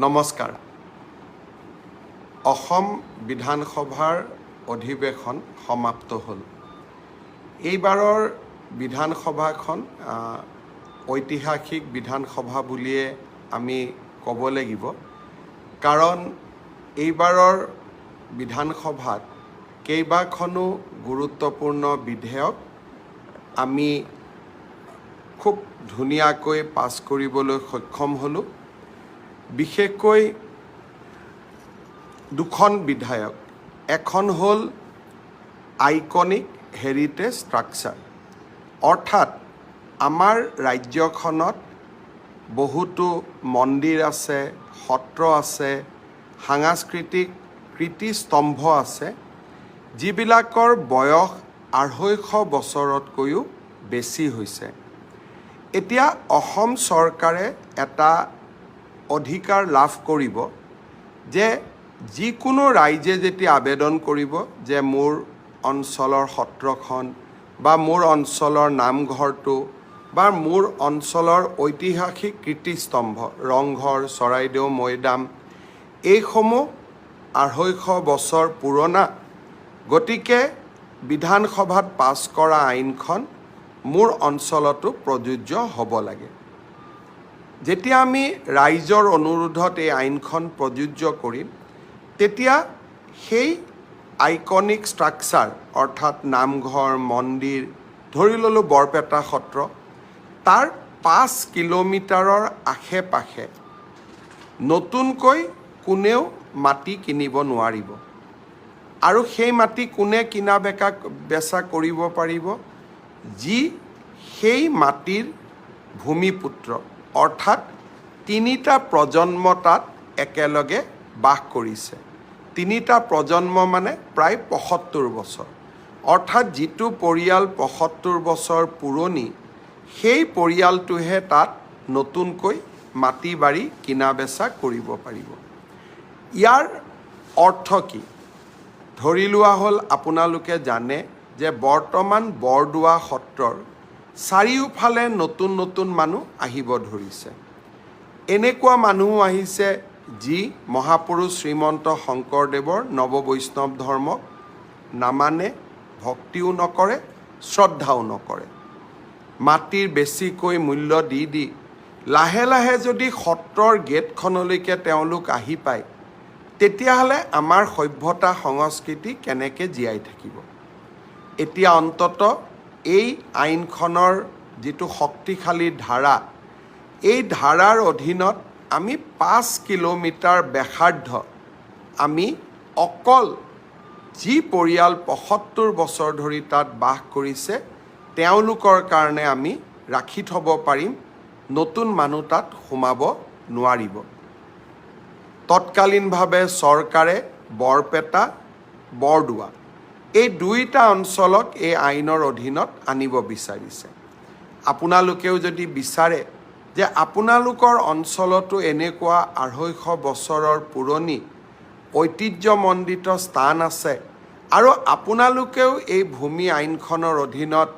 নমস্কাৰ। অসম বিধানসভাৰ অধিৱেশন সমাপ্ত হ'ল। এইবাৰৰ বিধানসভাখন ঐতিহাসিক বিধানসভা বুলিয়ে আমি ক'ব লাগিব, কাৰণ এইবাৰৰ বিধানসভাত কেইবাখনো গুৰুত্বপূৰ্ণ বিধেয়ক আমি খুব ধুনীয়াকৈ পাছ কৰিবলৈ সক্ষম হ'লোঁ। বিশেষকৈ দুখন বিধেয়ক, এখন হ'ল আইকনিক হেৰিটেজ ষ্ট্ৰাকচাৰ, অৰ্থাৎ আমাৰ ৰাজ্যখনত বহুতো মন্দিৰ আছে, সত্ৰ আছে, সাংস্কৃতিক কীৰ্তিস্তম্ভ আছে, যিবিলাকৰ বয়স 250 বছৰতকৈও বেছি হৈছে। এতিয়া অসম চৰকাৰে এটা অধিকাৰ লাভ কৰিব যে যিকোনো ৰাইজে যেতিয়া আবেদন কৰিব যে মোৰ অঞ্চলৰ সত্ৰখন বা মোৰ অঞ্চলৰ নামঘৰটো বা মোৰ অঞ্চলৰ ঐতিহাসিক কীৰ্তিস্তম্ভ ৰংঘৰ, চৰাইদেউ মৈদাম, এইসমূহ 250 বছৰ পুৰণা, গতিকে বিধানসভাত পাছ কৰা আইনখন মোৰ অঞ্চলতো প্ৰযোজ্য হ'ব লাগে। যেতিয়া আমি ৰাইজৰ অনুৰোধত এই আইনখন প্ৰযোজ্য কৰিম, তেতিয়া সেই আইকনিক ষ্ট্ৰাকচাৰ অৰ্থাৎ নামঘৰ, মন্দিৰ, ধৰি ল'লোঁ বৰপেটা সত্ৰ, তাৰ 5 কিলোমিটাৰৰ আশে পাশে নতুনকৈ কোনেও মাটি কিনিব নোৱাৰিব। আৰু সেই মাটি কোনে কিনা বেচা কৰিব পাৰিব? যি সেই মাটিৰ ভূমিপুত্ৰ, অৰ্থাৎ 3টা প্ৰজন্ম তাত একেলগে বাস কৰিছে। 3টা প্ৰজন্ম মানে প্ৰায় 75 বছৰ, অৰ্থাৎ যিটো পৰিয়াল 75 বছৰ পুৰণি, সেই পৰিয়ালটোহে তাত নতুনকৈ মাটি বাৰী কিনা বেচা কৰিব পাৰিব। ইয়াৰ অৰ্থ কি? ধৰি লোৱা হ'ল, আপোনালোকে জানে যে বৰ্তমান বৰদোৱা সত্ৰৰ চাৰিওফালে নতুন নতুন মানুহ আহিব ধৰিছে। এনেকুৱা মানুহো আহিছে যি মহাপুৰুষ শ্ৰীমন্ত শংকৰদেৱৰ নৱবৈষ্ণৱ ধৰ্মক নামানে, ভক্তিও নকৰে, শ্ৰদ্ধাও নকৰে। মাটিৰ বেছিকৈ মূল্য দি লাহে লাহে যদি সত্ৰৰ গেটখনলৈকে তেওঁলোক আহি পায়, তেতিয়াহ'লে আমাৰ সভ্যতা সংস্কৃতি কেনেকৈ জীয়াই থাকিব? এতিয়া অন্ততঃ এই আইনখনৰ যিটো শক্তিশালী ধাৰা, এই ধাৰাৰ অধীনত আমি 5 কিলোমিটাৰ ব্যাসাৰ্ধ আমি অকল যি পৰিয়াল 75 বছৰ ধৰি তাত বাস কৰিছে তেওঁলোকৰ কাৰণে আমি ৰাখি থ'ব পাৰিম। নতুন মানুহ তাত সোমাব নোৱাৰিব। তৎকালীনভাৱে চৰকাৰে বৰপেটা, বৰদোৱা এই 2টা অঞ্চলক এই আইনৰ অধীনত আনিব বিচাৰিছে। আপোনালোকেও যদি বিচাৰে যে আপোনালোকৰ অঞ্চলতো এনেকুৱা 250 বছৰৰ পুৰণি ঐতিহ্যমণ্ডিত স্থান আছে আৰু আপোনালোকেও এই ভূমি আইনখনৰ অধীনত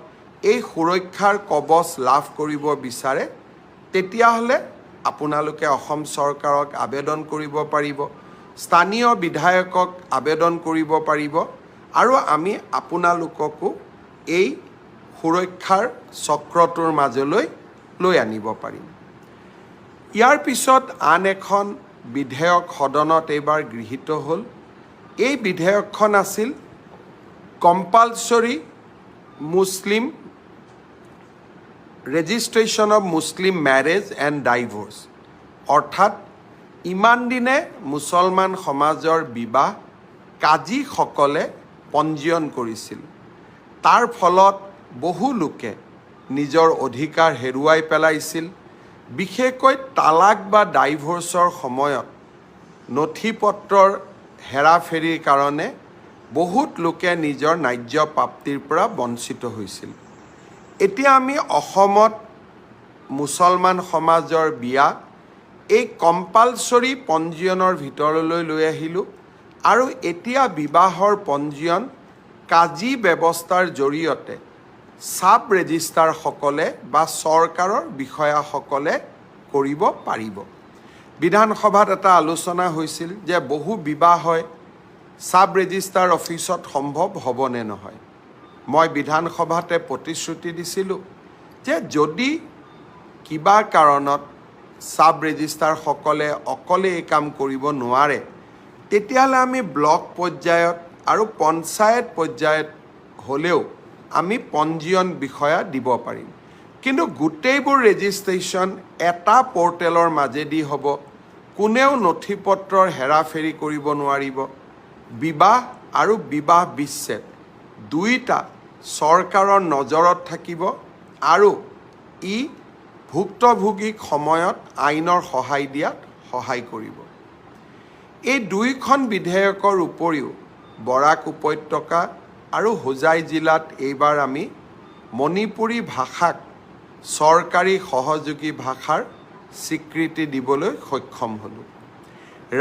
এই সুৰক্ষাৰ কৱচ লাভ কৰিব বিচাৰে, তেতিয়াহ'লে আপোনালোকে অসম চৰকাৰক আবেদন কৰিব পাৰিব, স্থানীয় বিধায়কক আবেদন কৰিব পাৰিব, আৰু আমি আপোনালোককো এই সুৰক্ষাৰ চক্ৰটোৰ মাজলৈ লৈ আনিব পাৰিম। ইয়াৰ পিছত আন এখন বিধেয়ক সদনত এইবাৰ গৃহীত হ'ল। এই বিধেয়কখন আছিল compulsory Muslim registration of Muslim marriage and divorce, অৰ্থাৎ ইমান দিনে মুছলমান সমাজৰ বিবাহ কাজীসকলে পঞ্জীয়ন কৰিছিল। তাৰ ফলত বহু লোকে নিজৰ অধিকাৰ হেৰুৱাই পেলাইছিল। বিশেষকৈ তালাক বা ডাইভৰ্চৰ সময়ত নথি পত্ৰৰ হেৰাফেৰিৰ কাৰণে বহুত লোকে নিজৰ ন্যায্য প্ৰাপ্তিৰ পৰা বঞ্চিত হৈছিল। এতিয়া আমি অসমত মুছলমান সমাজৰ বিয়া এই কম্পালচৰি পঞ্জীয়নৰ ভিতৰলৈ লৈ আহিলোঁ, আৰু এতিয়া বিবাহৰ পঞ্জীয়ন কাজী ব্যৱস্থাৰ জৰিয়তে সাব ৰেজিষ্ট্ৰাৰসকলে বা চৰকাৰৰ বিষয়াসকলে কৰিব পাৰিব। বিধানসভাত এটা আলোচনা হৈছিল যে বহু বিবাহ হয়, সাব ৰেজিষ্ট্ৰাৰ অফিচত সম্ভৱ হ'ব নে নহয়। মই বিধানসভাতে প্ৰতিশ্ৰুতি দিছিলোঁ যে যদি কিবা কাৰণত সাব ৰেজিষ্ট্ৰাৰসকলে অকলে এই কাম কৰিব নোৱাৰে, তেতিয়াহ'লে আমি ব্লক পৰ্যায়ত আৰু পঞ্চায়ত পৰ্যায়ত হ'লেও আমি পঞ্জীয়ন বিষয়া দিব পাৰিম। কিন্তু গোটেইবোৰ ৰেজিষ্ট্ৰেশ্যন এটা পৰ্টেলৰ মাজেদি হ'ব, কোনেও নথি পত্ৰৰ হেৰাফেৰি কৰিব নোৱাৰিব। বিবাহ আৰু বিবাহ বিচ্ছেদ দুয়োটা চৰকাৰৰ নজৰত থাকিব আৰু ই ভুক্তভোগীক সময়ত আইনৰ সহায় দিয়াত সহায় কৰিব। এই দুইখন বিধেয়কৰ উপৰিও বৰাক উপত্যকা আৰু হোজাই জিলাত এইবাৰ আমি মণিপুৰী ভাষাক চৰকাৰী সহযোগী ভাষাৰ স্বীকৃতি দিবলৈ সক্ষম হ'লোঁ।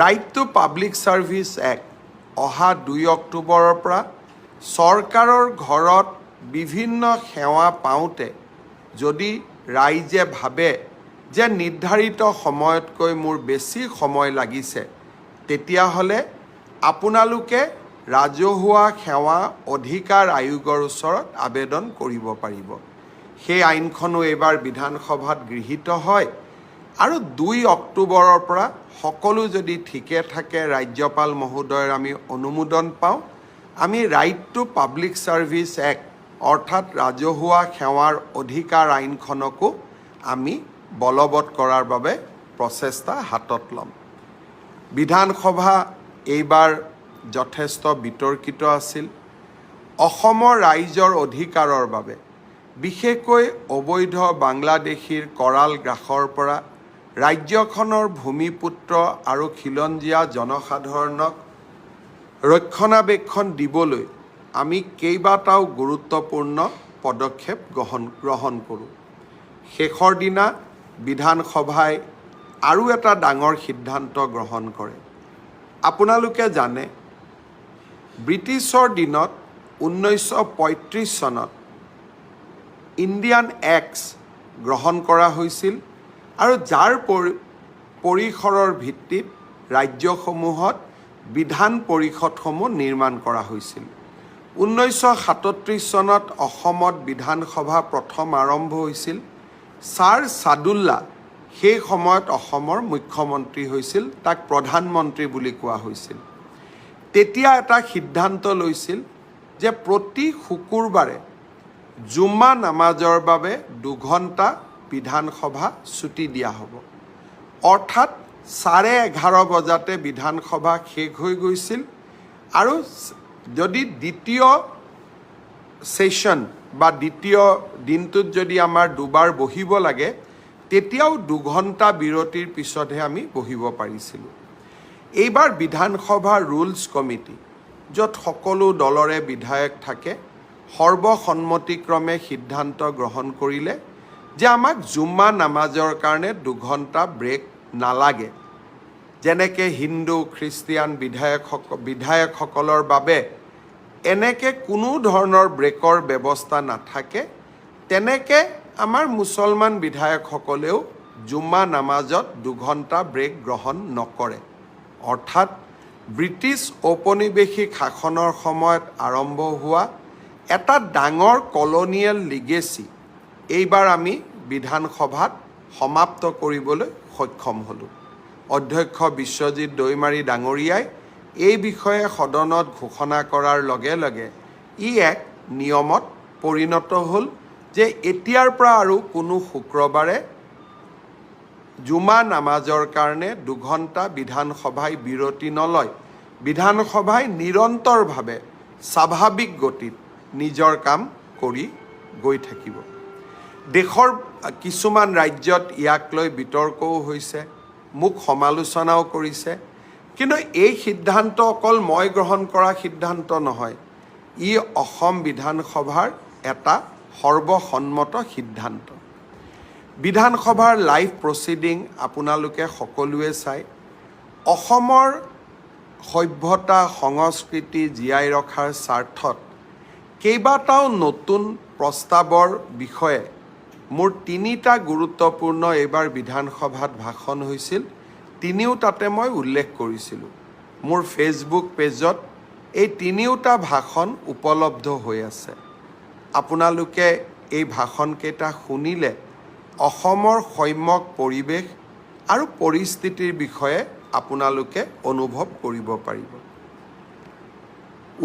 Right to public service act অহা 2 অক্টোবৰৰ পৰা চৰকাৰৰ ঘৰত বিভিন্ন সেৱা পাওঁতে যদি ৰাইজে ভাবে যে নিৰ্ধাৰিত সময়তকৈ মোৰ বেছি সময় লাগিছে, তেতিয়াহ'লে আপোনালোকে ৰাজহুৱা সেৱা অধিকাৰ আয়োগৰ ওচৰত আবেদন কৰিব পাৰিব। সেই আইনখনো এইবাৰ বিধানসভাত গৃহীত হয় আৰু 2 অক্টোবৰৰ পৰা সকলো যদি ঠিকে থাকে, ৰাজ্যপাল মহোদয়ৰ আমি অনুমোদন পাওঁ, আমি right to public service act অৰ্থাৎ ৰাজহুৱা সেৱাৰ অধিকাৰ আইনখনকো আমি বলবৎ কৰাৰ বাবে প্ৰচেষ্টা হাতত ল'ম। বিধানসভা এইবাৰ যথেষ্ট বিতৰ্কিত আছিল। অসমৰ ৰাইজৰ অধিকাৰৰ বাবে বিশেষকৈ অবৈধ বাংলাদেশীৰ কৰাল গ্ৰাসৰ পৰা ৰাজ্যখনৰ ভূমিপুত্ৰ আৰু খিলঞ্জীয়া জনসাধাৰণক ৰক্ষণাবেক্ষণ দিবলৈ আমি কেইবাটাও গুৰুত্বপূৰ্ণ পদক্ষেপ গ্ৰহণ কৰোঁ। শেষৰ দিনা বিধানসভাই আৰু এটা ডাঙৰ সিদ্ধান্ত গ্ৰহণ কৰে। আপোনালোকে জানে, ব্ৰিটিছৰ দিনত 1935 চনত ইণ্ডিয়ান এক্টছ গ্ৰহণ কৰা হৈছিল আৰু যাৰ পৰিসৰৰ ভিত্তিত ৰাজ্যসমূহত বিধান পৰিষদসমূহ নিৰ্মাণ কৰা হৈছিল। 1937 চনত অসমত বিধানসভা প্ৰথম আৰম্ভ হৈছিল। ছাৰ ছাদুল্লা সেই সময়ত অসমৰ মুখ্যমন্ত্ৰী হৈছিল, তাক প্ৰধানমন্ত্ৰী বুলি কোৱা হৈছিল। তেতিয়া এটা সিদ্ধান্ত লৈছিল যে প্ৰতি শুকুৰবাৰে জুম্মা নামাজৰ বাবে 2 ঘণ্টা বিধানসভা ছুটি দিয়া হ'ব। অৰ্থাৎ 11:30 বজাতে বিধানসভা শেষ হৈ গৈছিল আৰু যদি দ্বিতীয় ছেশ্যন বা দ্বিতীয় দিনটোত যদি আমাৰ দুবাৰ বহিব লাগে, তেতিয়াও 2 ঘণ্টা বিৰতিৰ পিছতহে আমি বহিব পাৰিছিলোঁ। এইবাৰ বিধানসভাৰ ৰুলছ কমিটি, য'ত সকলো দলৰে বিধায়ক থাকে, সৰ্বসন্মতিক্ৰমে সিদ্ধান্ত গ্ৰহণ কৰিলে যে আমাক জুম্মা নামাজৰ কাৰণে 2 ঘণ্টা ব্ৰেক নালাগে। যেনেকৈ হিন্দু খ্ৰীষ্টিয়ান বিধায়কসকলৰ বাবে এনেকৈ কোনো ধৰণৰ ব্ৰেকৰ ব্যৱস্থা নাথাকে, তেনেকৈ আমাৰ মুছলমান বিধায়কসকলেও জুম্মা নামাজত 2 ঘণ্টা ব্ৰেক গ্ৰহণ নকৰে। অৰ্থাৎ ব্ৰিটিছ ঔপনিৱেশিক শাসনৰ সময়ত আৰম্ভ হোৱা এটা ডাঙৰ কলনিয়েল লিগেচি এইবাৰ আমি বিধানসভাত সমাপ্ত কৰিবলৈ সক্ষম হ'লোঁ। অধ্যক্ষ বিশ্বজিৎ দৈমাৰী ডাঙৰীয়াই এই বিষয়ে সদনত ঘোষণা কৰাৰ লগে লগে ই এক নিয়মত পৰিণত হ'ল যে এতিয়াৰ পৰা আৰু কোনো শুক্ৰবাৰে জুমা নামাজৰ কাৰণে 2 ঘণ্টা বিধানসভাই বিৰতি নলয়। বিধানসভাই নিৰন্তৰভাৱে স্বাভাৱিক গতিত নিজৰ কাম কৰি গৈ থাকিব। দেশৰ কিছুমান ৰাজ্যত ইয়াক লৈ বিতৰ্কও হৈছে, মোক সমালোচনাও কৰিছে। কিন্তু এই সিদ্ধান্ত অকল মই গ্ৰহণ কৰা সিদ্ধান্ত নহয়, ই অসম বিধানসভাৰ এটা সৰ্বসন্মত সিদ্ধান্ত। বিধানসভাৰ লাইভ প্ৰচিডিং আপোনালোকে সকলোৱে চাই। অসমৰ সভ্যতা সংস্কৃতি জীয়াই ৰখাৰ স্বাৰ্থত কেইবাটাও নতুন প্ৰস্তাৱৰ বিষয়ে মোৰ 3টা গুৰুত্বপূৰ্ণ এইবাৰ বিধানসভাত ভাষণ হৈছিল, তিনিওটাতে মই উল্লেখ কৰিছিলোঁ। মোৰ ফেচবুক পেজত এই তিনিওটা ভাষণ উপলব্ধ হৈ আছে। আপোনালোকে এই ভাষণকেইটা শুনিলে অসমৰ সম্যক পৰিৱেশ আৰু পৰিস্থিতিৰ বিষয়ে আপোনালোকে অনুভৱ কৰিব পাৰিব।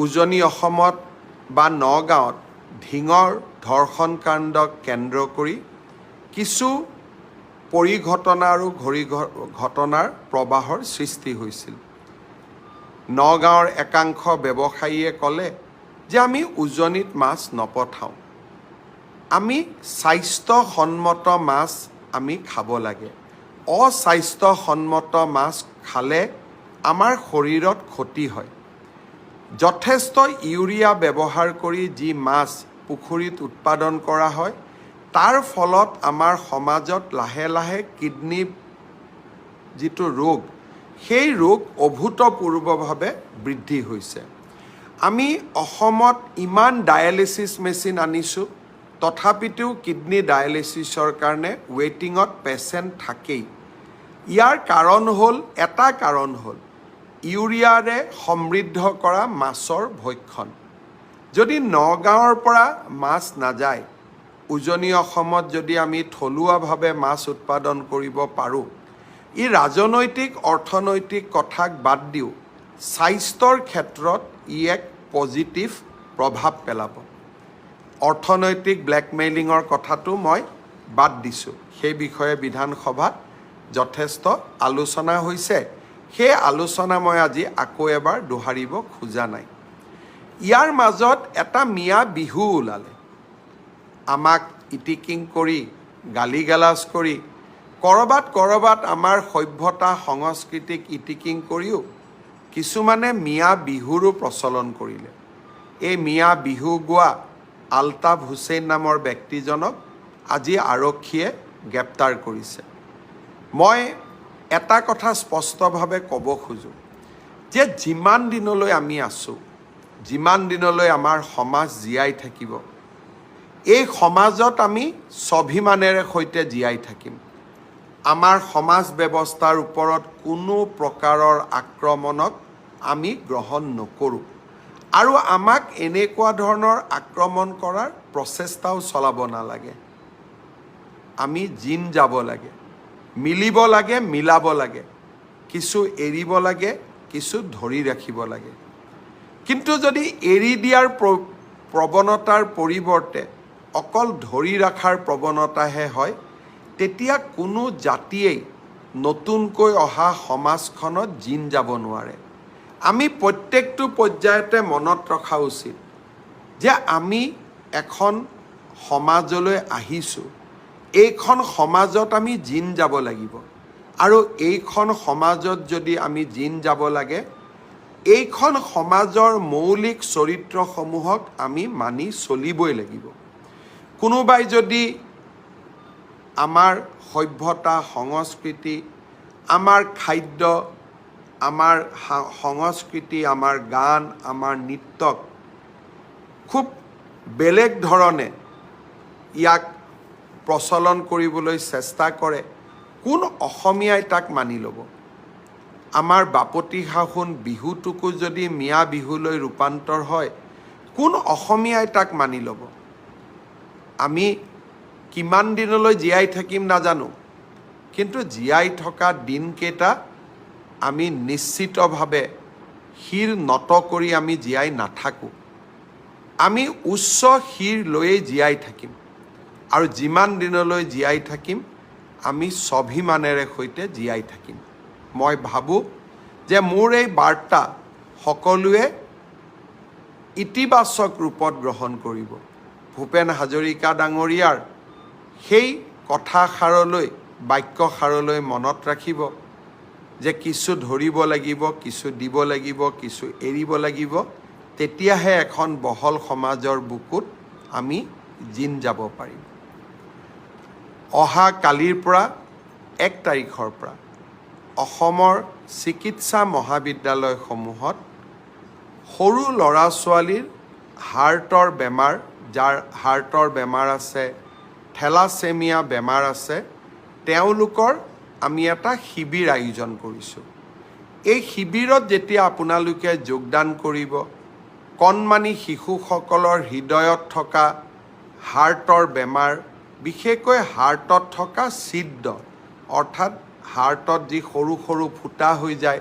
উজনি অসমত বা নগাঁৱত ধিঙৰ ধৰ্ষণকাণ্ডক কেন্দ্ৰ কৰি কিছু পৰিঘটনা আৰু ঘটনাৰ প্ৰবাহৰ সৃষ্টি হৈছিল। নগাঁৱৰ একাংশ ব্যৱসায়ীয়ে ক'লে যে আমি উজনিত মাছ নপঠাওঁ, আমি স্বাস্থ্যসন্মত মাছ আমি খাব লাগে। অস্বাস্থ্যসন্মত মাছ খালে আমাৰ শৰীৰত ক্ষতি হয়। যথেষ্ট ইউৰিয়া ব্যৱহাৰ কৰি যি মাছ পুখুৰীত উৎপাদন কৰা হয়, তাৰ ফলত আমাৰ সমাজত লাহে লাহে কিডনী যিটো ৰোগ, সেই ৰোগ অভূতপূৰ্বভাৱে বৃদ্ধি হৈছে। আমি অসমত ইমান ডায়েলিচিছ মেচিন আনিছোঁ, তথাপিতো কিডনী ডায়েলিচিছৰ কাৰণে ৱেইটিঙত পেচেণ্ট থাকেই। ইয়াৰ কাৰণ হ'ল ইউৰিয়াৰে সমৃদ্ধ কৰা মাছৰ ভক্ষণ। যদি নগাঁৱৰ পৰা মাছ নাযায়, উজনি অসমত যদি আমি থলুৱাভাৱে মাছ উৎপাদন কৰিব পাৰোঁ, ই ৰাজনৈতিক অৰ্থনৈতিক কথাক বাদ দিও স্বাস্থ্যৰ ক্ষেত্ৰত ই এক পজিটিভ প্ৰভাৱ পেলাব। অৰ্থনৈতিক ব্লেকমেইলিঙৰ কথাটো মই বাদ দিছোঁ। সেই বিষয়ে বিধানসভাত যথেষ্ট আলোচনা হৈছে। সেই আলোচনা মই আজি আকৌ এবাৰ দোহাৰিব খোজা নাই। ইয়াৰ মাজত এটা মিয়া বিহু ওলালে। আমাক ইটিকিং কৰি, গালি গালাজ কৰি, ক'ৰবাত আমাৰ সভ্যতা সংস্কৃতিক ইটিকিং কৰিও কিছুমানে মিয়া বিহুৰো প্ৰচলন কৰিলে। এই মিয়া বিহু গোৱা আলতাফ হুছেইন নামৰ ব্যক্তিজনক আজি আৰক্ষীয়ে গ্ৰেপ্তাৰ কৰিছে। মই এটা কথা স্পষ্টভাৱে ক'ব খোজোঁ যে যিমান দিনলৈ আমি আছোঁ, যিমান দিনলৈ আমাৰ সমাজ জীয়াই থাকিব, এই সমাজত আমি স্বাভিমানেৰে সৈতে জীয়াই থাকিম। আমাৰ সমাজ ব্যৱস্থাৰ ওপৰত কোনো প্ৰকাৰৰ আক্ৰমণক আমি গ্ৰহণ নকৰোঁ আৰু আমাক এনেকুৱা ধৰণৰ আক্ৰমণ কৰাৰ প্ৰচেষ্টাও চলাব নালাগে। আমি জিন যাব লাগে, মিলিব লাগে, মিলাব লাগে, কিছু এৰিব লাগে, কিছু ধৰি ৰাখিব লাগে। কিন্তু যদি এৰি দিয়াৰ প্ৰৱণতাৰ পৰিৱৰ্তে অকল ধৰি ৰখাৰ প্ৰৱণতাহে হয়, তেতিয়া কোনো জাতিয়েই নতুনকৈ অহা সমাজখনত জিন যাব নোৱাৰে। আমি প্ৰত্যেকটো পৰ্যায়তে মনত ৰখা উচিত যে আমি এখন সমাজলৈ আহিছোঁ, এইখন সমাজত আমি জিন যাব লাগিব আৰু এইখন সমাজত যদি আমি জিন যাব লাগে, এইখন সমাজৰ মৌলিক চৰিত্ৰসমূহক আমি মানি চলিবই লাগিব। কোনোবাই যদি আমাৰ সভ্যতা সংস্কৃতি, আমাৰ খাদ্য, আমাৰ সংস্কৃতি, আমাৰ গান, আমাৰ নৃত্যক খুব বেলেগ ধৰণে ইয়াক প্ৰচলন কৰিবলৈ চেষ্টা কৰে, কোন অসমীয়াই তাক মানি ল'ব? আমাৰ বাপতি সাহোন বিহুটোকো যদি মিয়া বিহুলৈ ৰূপান্তৰ হয়, কোন অসমীয়াই তাক মানি ল'ব? আমি কিমান দিনলৈ জীয়াই থাকিম নাজানো, কিন্তু জীয়াই থকা দিনকেইটা আমি নিশ্চিতভাৱে শিৰ নত কৰি আমি জীয়াই নাথাকোঁ। আমি উচ্চ শিৰ লৈয়ে জীয়াই থাকিম আৰু যিমান দিনলৈ জীয়াই থাকিম, আমি স্বাভিমানেৰে সৈতে জীয়াই থাকিম। মই ভাবোঁ যে মোৰ এই বাৰ্তা সকলোৱে ইতিবাচক ৰূপত গ্ৰহণ কৰিব। ভূপেন হাজৰিকা ডাঙৰীয়াৰ সেই কথাষাৰলৈ, বাক্যষাৰলৈ মনত ৰাখিব যে কিছু ধৰিব লাগিব, কিছু দিব লাগিব, কিছু এৰিব লাগিব, তেতিয়াহে এখন বহল সমাজৰ বুকুত আমি জিন যাব পাৰিম। অহা কালিৰ পৰা 1 তাৰিখৰ পৰা অসমৰ চিকিৎসা মহাবিদ্যালয়সমূহত সৰু ল'ৰা ছোৱালীৰ হাৰ্টৰ বেমাৰ, যাৰ হাৰ্টৰ বেমাৰ আছে, থেলাছেমিয়া বেমাৰ আছে, তেওঁলোকৰ আমি এটা শিবিৰ আয়োজন কৰিছোঁ। এই শিবিৰত যেতিয়া আপোনালোকে যোগদান কৰিব, কণমানি শিশুসকলৰ হৃদয়ত থকা হাৰ্টৰ বেমাৰ, বিশেষকৈ হাৰ্টত থকা ছিদ্ৰ অৰ্থাৎ হাৰ্টত যি সৰু সৰু ফুটা হৈ যায়,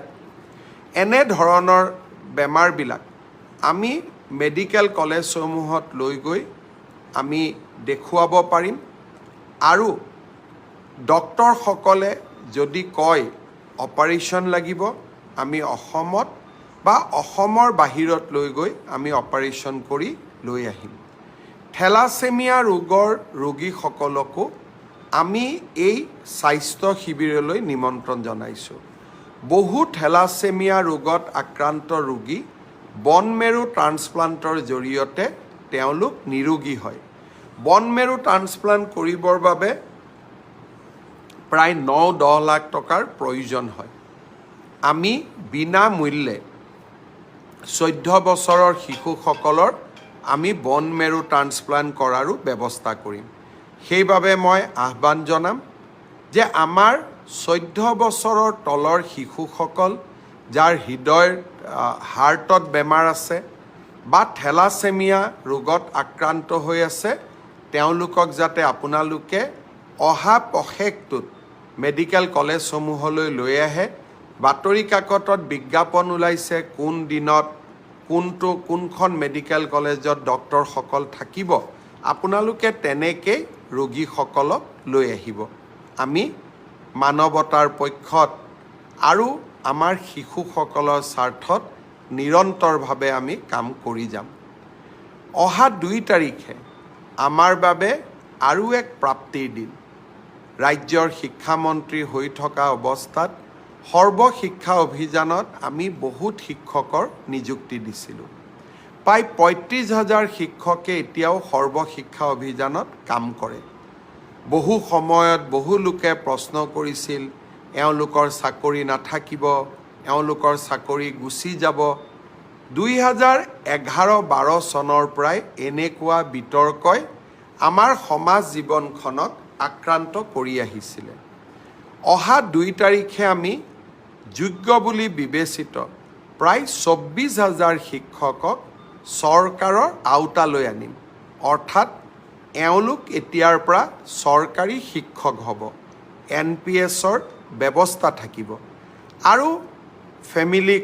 এনে ধৰণৰ বেমাৰবিলাক আমি মেডিকেল কলেজসমূহত লৈ গৈ আমি দেখুৱাব পাৰিম। আৰু ডক্টৰসকলে যদি কয় অপাৰেশ্যন লাগিব, আমি অসমত বা অসমৰ বাহিৰত লৈ গৈ আমি অপাৰেশ্যন কৰি লৈ আহিম। থেলাছেমিয়া ৰোগৰ ৰোগীসকলকো আমি এই স্বাস্থ্য শিবিৰলৈ নিমন্ত্ৰণ জনাইছোঁ। বহু থেলাছেমিয়া ৰোগত আক্ৰান্ত ৰোগী বন মেৰু ট্ৰান্সপ্লাণ্টৰ জৰিয়তে তেওঁলোক নিৰোগী হয়। বন মেৰু ট্ৰান্সপ্লাণ্ট কৰিবৰ বাবে প্ৰায় 9-10 লাখ টকাৰ প্ৰয়োজন হয়। আমি বিনামূল্যে 14 বছৰৰ শিশুসকলৰ আমি বন মেৰু ট্ৰান্সপ্লাণ্ট কৰাৰো ব্যৱস্থা কৰিম। সেইবাবে মই আহ্বান জনাম যে আমাৰ 14 বছৰৰ তলৰ শিশুসকল যাৰ হৃদয়ৰ হাৰ্টত বেমাৰ আছে বা থেলাছেমিয়া ৰোগত আক্ৰান্ত হৈ আছে, তেওঁলোকক যাতে আপোনালোকে অহা পষেকটোত মেডিকেল কলেজসমূহলৈ লৈ আহে। বাতৰি কাকতত বিজ্ঞাপন ওলাইছে কোন দিনত কোনখন মেডিকেল কলেজত ডক্টৰসকল থাকিব, আপোনালোকে তেনেকৈ ৰোগীসকলক লৈ আহিব। আমি মানৱতাৰ পক্ষত আৰু আমাৰ শিশুসকলৰ স্বাৰ্থত নিৰন্তৰভাৱে আমি কাম কৰি যাম। অহা 2 তাৰিখে আমাৰ বাবে আৰু এক প্ৰাপ্তিৰ দিন। ৰাজ্যৰ শিক্ষামন্ত্ৰী হৈ থকা অৱস্থাত সৰ্বশিক্ষা অভিযানত আমি বহুত শিক্ষকৰ নিযুক্তি দিছিলোঁ। প্ৰায় 35,000 শিক্ষকে এতিয়াও সৰ্বশিক্ষা অভিযানত কাম কৰে। বহু সময়ত বহু লোকে প্ৰশ্ন কৰিছিল এওঁলোকৰ চাকৰি নাথাকিব, এওঁলোকৰ চাকৰি গুচি যাব। 2011-12 চনৰ পৰাই এনেকুৱা বিতৰ্কই আমাৰ সমাজ জীৱনখনক আক্ৰান্ত কৰি আহিছিলে। অহা 2 তাৰিখে আমি যোগ্য বুলি বিবেচিত প্ৰায় 24,000 শিক্ষকক চৰকাৰৰ আওতালৈ আনিম। অৰ্থাৎ এওঁলোক এতিয়াৰ পৰা চৰকাৰী শিক্ষক হ'ব। NPSৰ ব্যৱস্থা থাকিব। আৰু ফেমিলি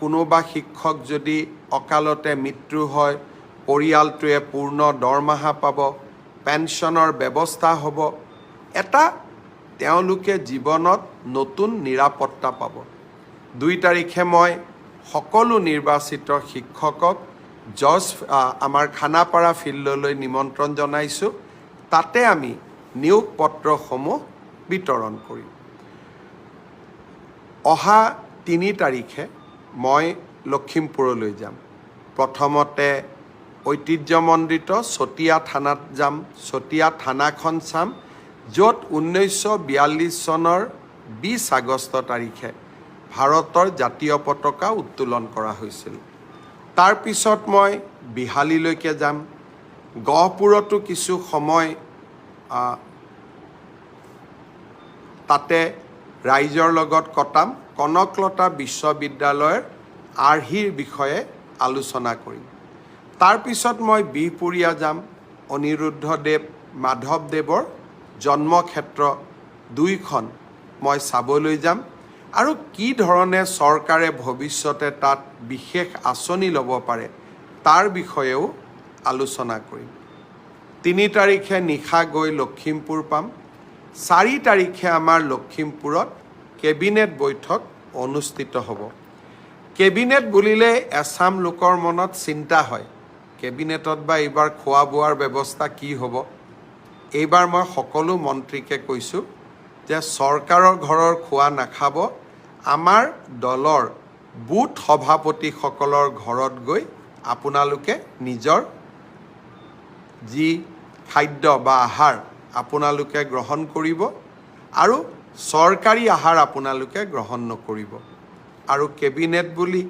কোনোবা শিক্ষক যদি অকালতে মৃত্যু হয়, পৰিয়ালটোৱে পূৰ্ণ দৰমহা পাব, পেঞ্চনৰ ব্যৱস্থা হ'ব। এটা তেওঁলোকে জীৱনত নতুন নিৰাপত্তা পাব। 2 তাৰিখে মই সকলো নিৰ্বাচিত শিক্ষকক আমাৰ খানাপাৰা ফিল্ডলৈ নিমন্ত্ৰণ জনাইছোঁ। তাতে আমি নিয়োগ পত্ৰসমূহ বিতৰণ কৰিম। অহা 3 তাৰিখে মই লখিমপুৰলৈ যাম। প্ৰথমতে ঐতিহ্যমণ্ডিত চতিয়া থানাত যাম। চতিয়া থানাখন চাম, য'ত 1942 চনৰ 20 আগষ্ট তাৰিখে ভাৰতৰ জাতীয় পতাকা উত্তোলন কৰা হৈছিল। তাৰপিছত মই বিহালীলৈকে যাম। গহপুৰতো কিছু সময় তাতে ৰাইজৰ লগত কটাম। কনকলতা বিশ্ববিদ্যালয়ৰ আৰ্হিৰ বিষয়ে আলোচনা কৰিম। তাৰপিছত মই বিহপুৰীয়া যাম। অনিৰুদ্ধদেৱ মাধৱদেৱৰ জন্মক্ষেত্ৰ 2খন মই চাবলৈ যাম আৰু কি ধৰণে চৰকাৰে ভৱিষ্যতে তাত বিশেষ আঁচনি ল'ব পাৰে তাৰ বিষয়েও আলোচনা কৰিম। 3 তাৰিখে নিশা গৈ লখিমপুৰ পাম। 4 তাৰিখে আমাৰ লখিমপুৰত কেবিনেট বৈঠক অনুষ্ঠিত হ'ব। কেবিনেট বুলিলে এছাম লোকৰ মনত চিন্তা হয়, কেবিনেটত বা এইবাৰ খোৱা বোৱাৰ ব্যৱস্থা কি হ'ব। এইবাৰ মই সকলো মন্ত্ৰীকে কৈছোঁ যে চৰকাৰৰ ঘৰৰ খোৱা নাখাব, আমাৰ দলৰ বুথ সভাপতিসকলৰ ঘৰত গৈ আপোনালোকে নিজৰ যি খাদ্য বা আহাৰ আপোনালোকে গ্ৰহণ কৰিব আৰু চৰকাৰী আহাৰ আপোনালোকে গ্ৰহণ নকৰিব। আৰু কেবিনেট বুলি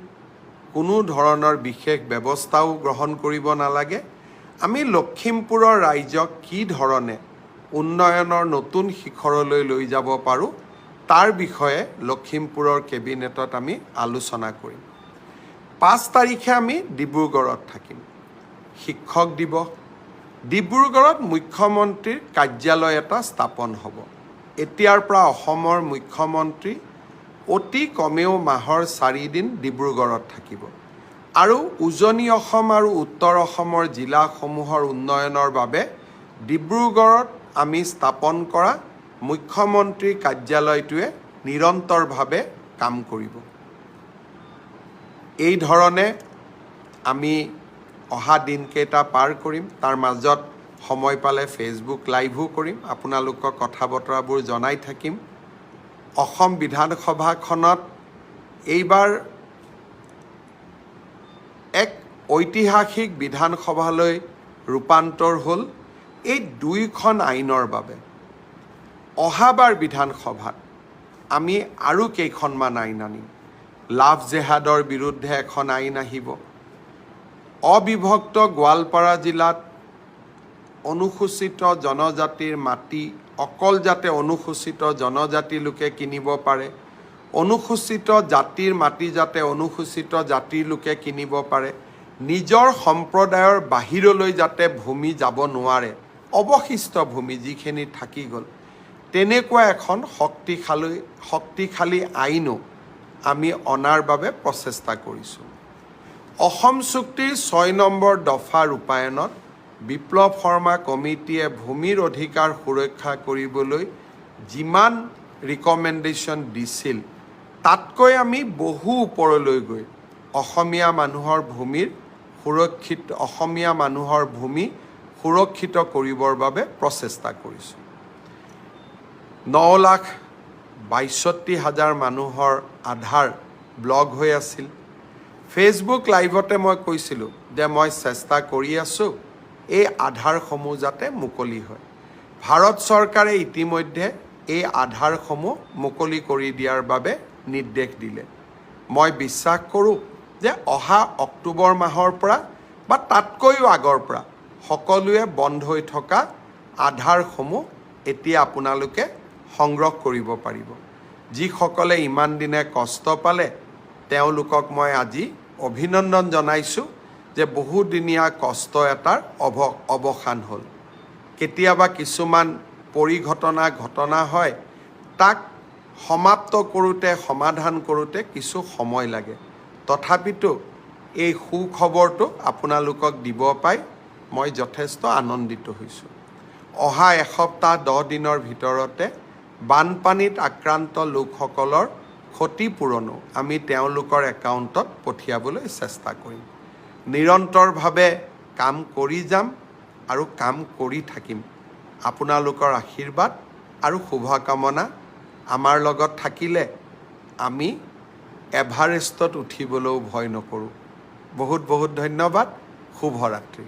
কোনো ধৰণৰ বিশেষ ব্যৱস্থাও গ্ৰহণ কৰিব নালাগে। আমি লখিমপুৰৰ ৰাইজক কি ধৰণে উন্নয়নৰ নতুন শিখৰলৈ লৈ যাব পাৰোঁ তাৰ বিষয়ে লখিমপুৰৰ কেবিনেটত আমি আলোচনা কৰিম। 5 তাৰিখে আমি ডিব্ৰুগড়ত থাকিম। শিক্ষক দিৱস। ডিব্ৰুগড়ত মুখ্যমন্ত্ৰীৰ কাৰ্যালয় এটা স্থাপন হ'ব। এতিয়াৰ পৰা অসমৰ মুখ্যমন্ত্ৰী অতি কমেও মাহৰ 4 দিন ডিব্ৰুগড়ত থাকিব আৰু উজনি অসম আৰু উত্তৰ অসমৰ জিলাসমূহৰ উন্নয়নৰ বাবে ডিব্ৰুগড়ত আমি স্থাপন কৰা মুখ্যমন্ত্ৰীৰ কাৰ্যালয়টোৱে নিৰন্তৰভাৱে কাম কৰিব। এই ধৰণে আমি অহা দিনকেইটা পাৰ কৰিম। তাৰ মাজত সময় পালে ফেচবুক লাইভো কৰিম, আপোনালোকক কথা বতৰাবোৰ জনাই থাকিম। অসম বিধানসভাখনত এইবাৰ এক ঐতিহাসিক বিধানসভালৈ ৰূপান্তৰ হ'ল এই 2খন আইনৰ বাবে। অহাবাৰ বিধানসভাত আমি আৰু কেইখনমান আইন আনিম। লাভ জেহাদৰ বিৰুদ্ধে এখন আইন আহিব। অবিভক্ত গোৱালপাৰা জিলাত অনুসূচিত জনজাতিৰ মাটি অকল যাতে অনুসূচিত জনজাতি লোকে কিনিব পাৰে, অনুসূচিত জাতিৰ মাটি যাতে অনুসূচিত জাতিৰ লোকে কিনিব পাৰে, নিজৰ সম্প্ৰদায়ৰ বাহিৰলৈ যাতে ভূমি যাব নোৱাৰে, অৱশিষ্ট ভূমি যিখিনি থাকি গ'ল, তেনেকুৱা এখন শক্তিশালী আইনো আমি অনাৰ বাবে প্ৰচেষ্টা কৰিছোঁ। অসম চুক্তিৰ 6 নম্বৰ দফা ৰূপায়ণত বিপ্লৱ শৰ্মা কমিটিয়ে ভূমিৰ অধিকাৰ সুৰক্ষা কৰিবলৈ যিমান ৰিকমেণ্ডেশ্যন দিছিল, তাতকৈ আমি বহু ওপৰলৈ গৈ অসমীয়া মানুহৰ ভূমি সুৰক্ষিত কৰিবৰ বাবে প্ৰচেষ্টা কৰিছোঁ। 9,62,000 মানুহৰ আধাৰ ব্লক হৈ আছিল। ফেচবুক লাইভতে মই কৈছিলোঁ যে মই চেষ্টা কৰি আছোঁ এই আধাৰসমূহ যাতে মুকলি হয়। ভাৰত চৰকাৰে ইতিমধ্যে এই আধাৰসমূহ মুকলি কৰি দিয়াৰ বাবে নিৰ্দেশ দিলে। মই বিশ্বাস কৰোঁ যে অহা অক্টোবৰ মাহৰ পৰা বা তাতকৈও আগৰ পৰা সকলোৱে বন্ধ হৈ থকা আধাৰসমূহ এতিয়া আপোনালোকে সংগ্ৰহ কৰিব পাৰিব। যিসকলে ইমান দিনে কষ্ট পালে তেওঁলোকক মই আজি অভিনন্দন জনাইছোঁ যে বহুদিনীয়া কষ্ট এটাৰ অৱসান হ'ল। কেতিয়াবা কিছুমান ঘটনা হয়, তাক সমাপ্ত কৰোঁতে সমাধান কৰোঁতে কিছু সময় লাগে। তথাপিতো এই সুখবৰটো আপোনালোকক দিব পাই মই যথেষ্ট আনন্দিত হৈছোঁ। অহা এসপ্তাহ 10 দিনৰ ভিতৰতে বানপানীত আক্ৰান্ত লোকসকলৰ ক্ষতিপূৰণো আমি তেওঁলোকৰ একাউণ্টত পঠিয়াবলৈ চেষ্টা কৰিম। নিৰন্তৰভাৱে কাম কৰি যাম আৰু কাম কৰি থাকিম। আপোনালোকৰ আশীৰ্বাদ আৰু শুভকামনা আমাৰ লগত থাকিলে আমি এভাৰেষ্টত উঠিবলৈও ভয় নকৰোঁ। বহুত বহুত ধন্যবাদ। শুভৰাত্ৰি।